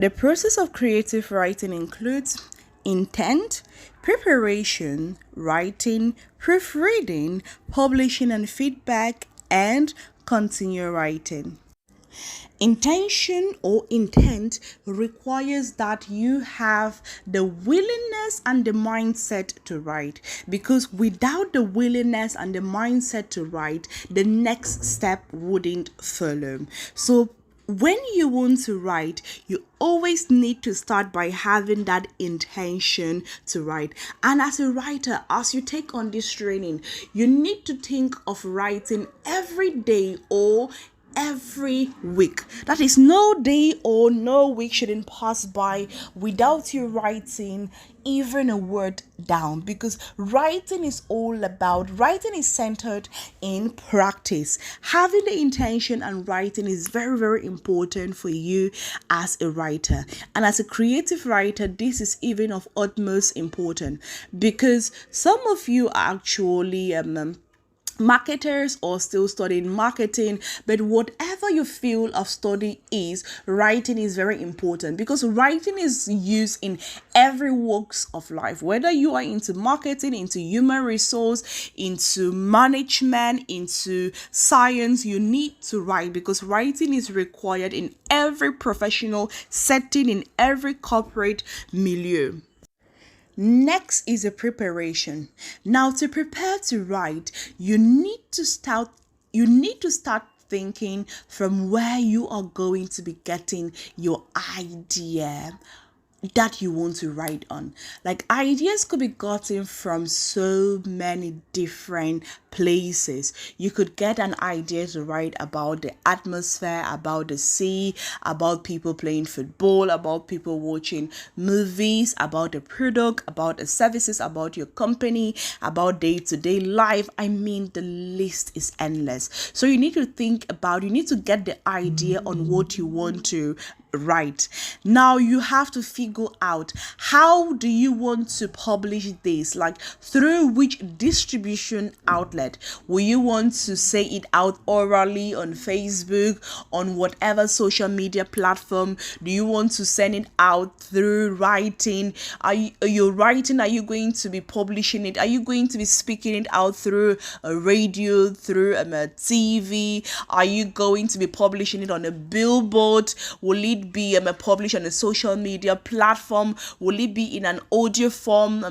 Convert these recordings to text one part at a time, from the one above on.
The process of creative writing includes intent, preparation, writing, proofreading, publishing and feedback, and continue writing. Intention or intent requires that you have the willingness and the mindset to write, because without the willingness and the mindset to write, the next step wouldn't follow. So when you want to write, you always need to start by having that intention to write. And as a writer, as you take on this training, you need to think of writing every day or every week. That is, no day or no week shouldn't pass by without you writing even a word down, because writing is centered in practice. Having the intention and writing is very, very important for you as a writer. And as a creative writer, this is even of utmost important, because some of you are actually marketers or still studying marketing, but whatever your field of study is, writing is very important, because writing is used in every walks of life. Whether you are into marketing, into human resource, into management, into science, you need to write, because writing is required in every professional setting, in every corporate milieu. Next is a preparation. Now, to prepare to write, you need to start thinking from where you are going to be getting your idea that you want to write on. Like, ideas could be gotten from so many different places. You could get an idea to write about the atmosphere, about the sea, about people playing football, about people watching movies, about the product, about the services, about your company, about day-to-day life. I mean, the list is endless. So you need to get the idea on what you want to write. Now you have to figure out, how do you want to publish this? Like, through which distribution outlet? Will you want to say it out orally on Facebook, on whatever social media platform? Do you want to send it out through writing? Are you writing? Are you going to be publishing it? Are you going to be speaking it out through a radio, through a TV? Are you going to be publishing it on a billboard? Will it be published on a social media platform? Will it be in an audio form,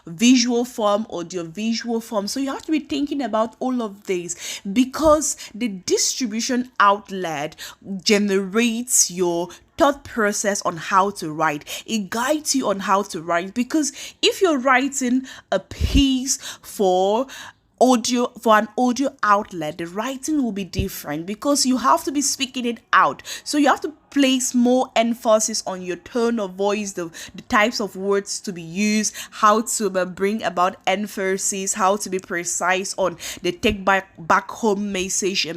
visual form, audio visual form? So you have to be thinking about all of this, because the distribution outlet generates your thought process on how to write. It guides you on how to write, because if you're writing a piece for an audio outlet, the writing will be different, because you have to be speaking it out. So you have to place more emphasis on your tone of voice, the types of words to be used, how to bring about emphasis, how to be precise on the back home message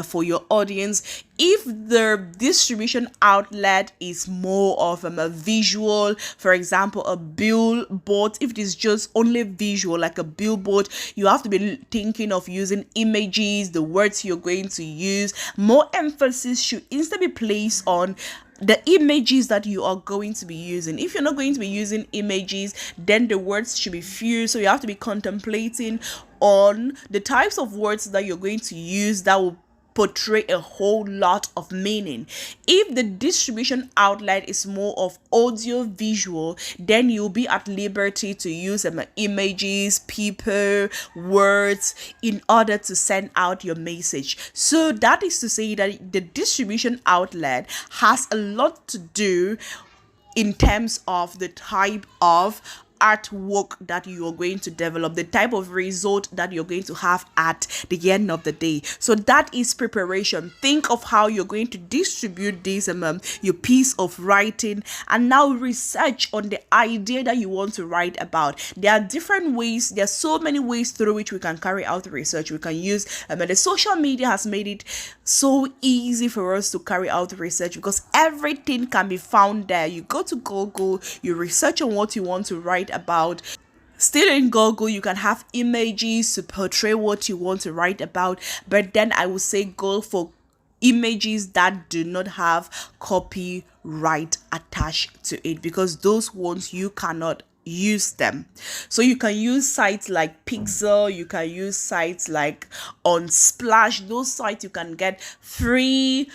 for your audience. If the distribution outlet is more of a visual, for example, a billboard, if it is just only visual, like a billboard, you have to be thinking of using images, the words you're going to use. More emphasis should instead be placed on the images that you are going to be using. If you're not going to be using images, then the words should be few. So you have to be contemplating on the types of words that you're going to use that will portray a whole lot of meaning. If the distribution outlet is more of audio visual, then you'll be at liberty to use images, people, words in order to send out your message. So that is to say that the distribution outlet has a lot to do in terms of the type of artwork that you are going to develop, the type of result that you're going to have at the end of the day. So that is preparation. Think of how you're going to distribute this your piece of writing, and now research on the idea that you want to write about. There are different ways. There are so many ways through which we can carry out research. We can use the social media has made it so easy for us to carry out research, because everything can be found there. You go to Google, you research on what you want to write about. Still in Google, you can have images to portray what you want to write about, but then I would say go for images that do not have copyright attached to it, because those ones you cannot use them. So you can use sites like Pixel, you can use sites like Unsplash. Those sites you can get free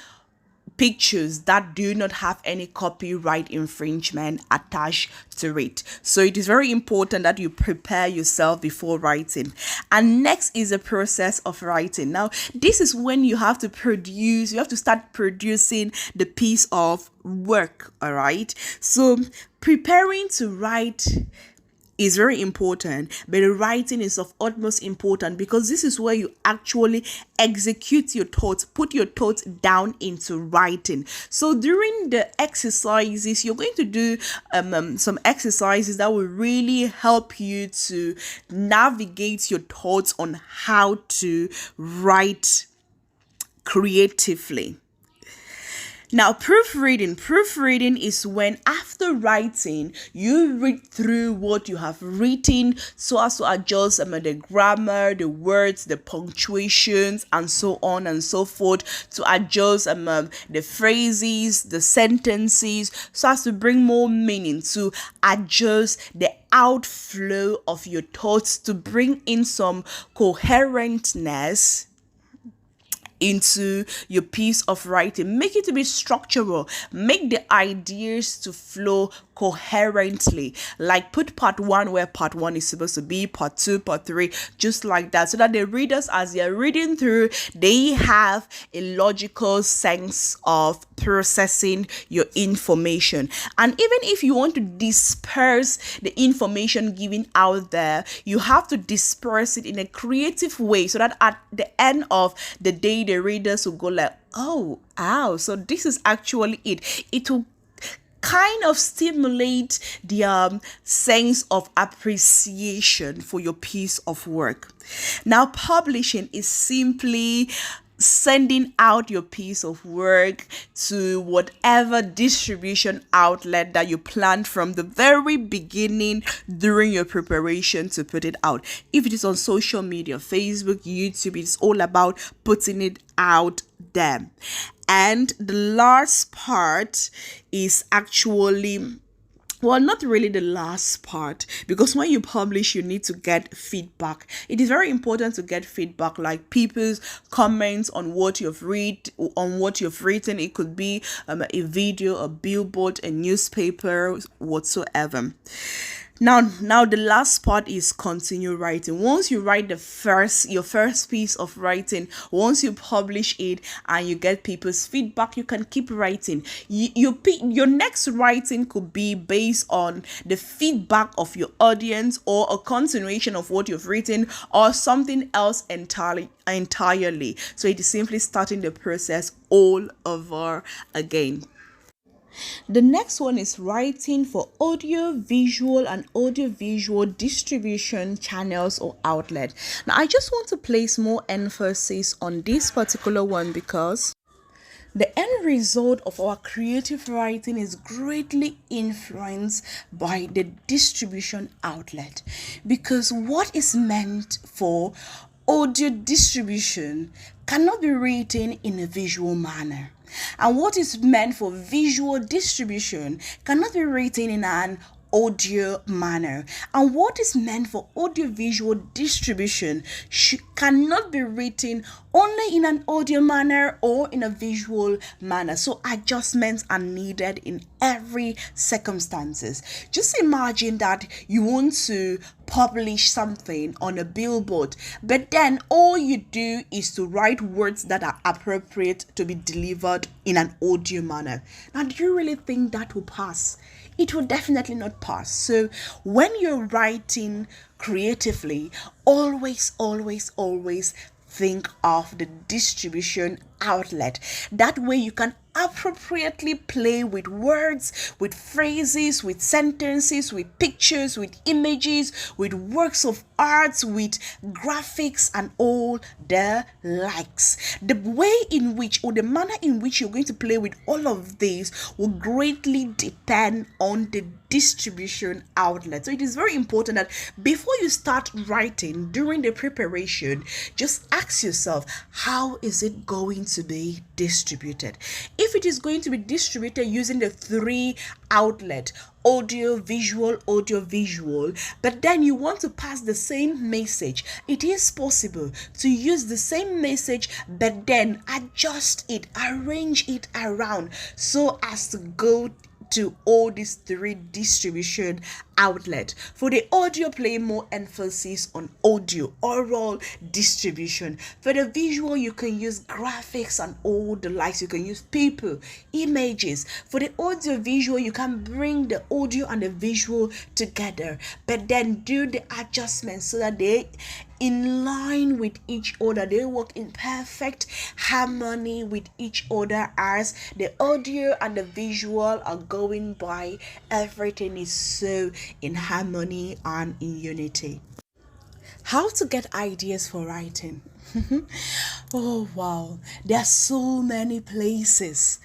pictures that do not have any copyright infringement attached to it. So it is very important that you prepare yourself before writing. And next is the process of writing. Now, this is when you have to start producing the piece of work, all right? So preparing to write is very important, but the writing is of utmost importance, because this is where you actually execute your thoughts, put your thoughts down into writing. So during the exercises, you're going to do some exercises that will really help you to navigate your thoughts on how to write creatively. Now, proofreading is when after writing, you read through what you have written so as to adjust the grammar, the words, the punctuations, and so on and so forth, to adjust the phrases, the sentences, so as to bring more meaning, to adjust the outflow of your thoughts, to bring in some coherentness into your piece of writing. Make it to be structural, make the ideas to flow coherently, like put part 1 where part 1 is supposed to be, part 2, part 3, just like that, so that the readers, as they're reading through, they have a logical sense of processing your information. And even if you want to disperse the information given out there, you have to disperse it in a creative way, so that at the end of the day, the readers will go like, oh, ow, so this is actually it. It will kind of stimulate the sense of appreciation for your piece of work. Now, publishing is simply sending out your piece of work to whatever distribution outlet that you planned from the very beginning during your preparation to put it out. If it is on social media, Facebook, YouTube, it's all about putting it out there. And the last part is actually, well, not really the last part, because when you publish, you need to get feedback. It is very important to get feedback, like people's comments on what you've written. It could be a video, a billboard, a newspaper, whatsoever. Now the last part is continue writing. Once you write your first piece of writing, once you publish it and you get people's feedback, you can keep writing. Your next writing could be based on the feedback of your audience, or a continuation of what you've written, or something else entirely. So it is simply starting the process all over again. The next one is writing for audio, visual, and audiovisual distribution channels or outlet. Now, I just want to place more emphasis on this particular one, because the end result of our creative writing is greatly influenced by the distribution outlet, because what is meant for audio distribution cannot be written in a visual manner. And what is meant for visual distribution cannot be written in an audio manner. And what is meant for audiovisual distribution cannot be written only in an audio manner or in a visual manner. So adjustments are needed in every circumstances. Just imagine that you want to publish something on a billboard, but then all you do is to write words that are appropriate to be delivered in an audio manner. Now, do you really think that will pass? It will definitely not pass. So when you're writing creatively, always think of the distribution outlet. That way you can appropriately play with words, with phrases, with sentences, with pictures, with images, with works of art, with graphics, and all the likes. The way in which, or the manner in which you're going to play with all of these will greatly depend on the distribution outlet. So it is very important that before you start writing, during the preparation, just ask yourself, how is it going to be distributed? If it is going to be distributed using the 3 outlet, audio visual, but then you want to pass the same message, it is possible to use the same message but then adjust it, arrange it around so as to go to all these 3 distribution outlet. For the audio, play more emphasis on audio, oral distribution. For the visual, you can use graphics and all the likes. You can use people, images. For the audio visual, you can bring the audio and the visual together, but then do the adjustments so that they in line with each other, they work in perfect harmony with each other as the audio and the visual are going by. Everything is so in harmony and in unity. How to get ideas for writing? Oh wow, there are so many places.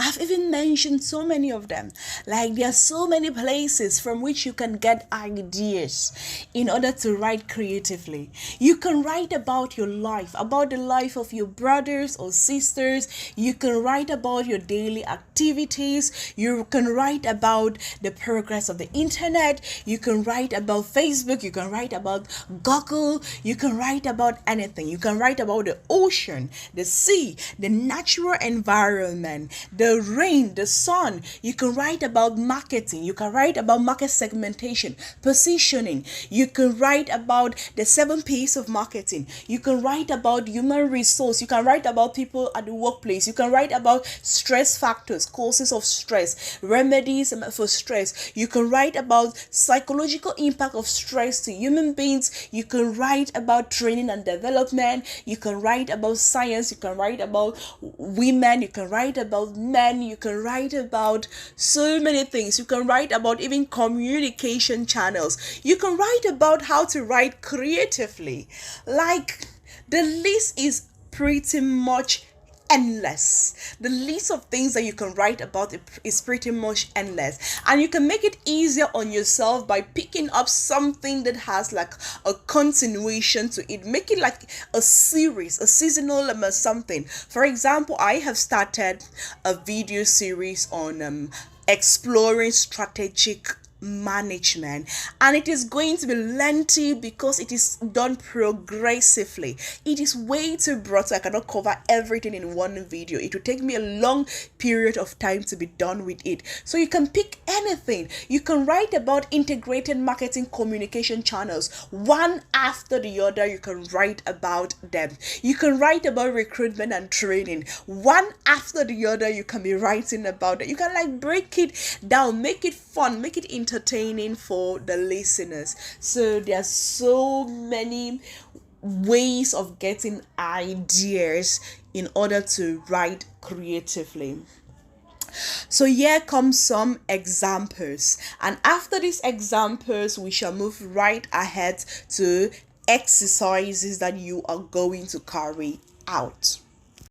I've even mentioned so many of them. Like, there are so many places from which you can get ideas in order to write creatively. You can write about your life, about the life of your brothers or sisters. You can write about your daily activities. You can write about the progress of the internet. You can write about Facebook. You can write about Google. You can write about anything. You can write about the ocean, the sea, the natural environment, the rain, the sun. You can write about marketing. You can write about market segmentation, positioning. You can write about the 7 P's of marketing. You can write about human resource. You can write about people at the workplace. You can write about stress factors, causes of stress, remedies for stress. You can write about psychological impact of stress to human beings. You can write about training and development. You can write about science. You can write about women. You can write about men. You can write about so many things. You can write about even communication channels. You can write about how to write creatively. Like, the list is pretty much endless. The list of things that you can write about is pretty much endless, and you can make it easier on yourself by picking up something that has like a continuation to it. Make it like a series, a seasonal something. For example, I have started a video series on exploring strategic management, and it is going to be lengthy because it is done progressively. It is way too broad, so I cannot cover everything in one video. It will take me a long period of time to be done with it. So you can pick anything. You can write about integrated marketing communication channels, one after the other. You can write about them. You can write about recruitment and training, one after the other. You can be writing about it. You can like break it down, make it fun, make it entertaining for the listeners. So there are so many ways of getting ideas in order to write creatively. So here comes some examples, and after these examples we shall move right ahead to exercises that you are going to carry out.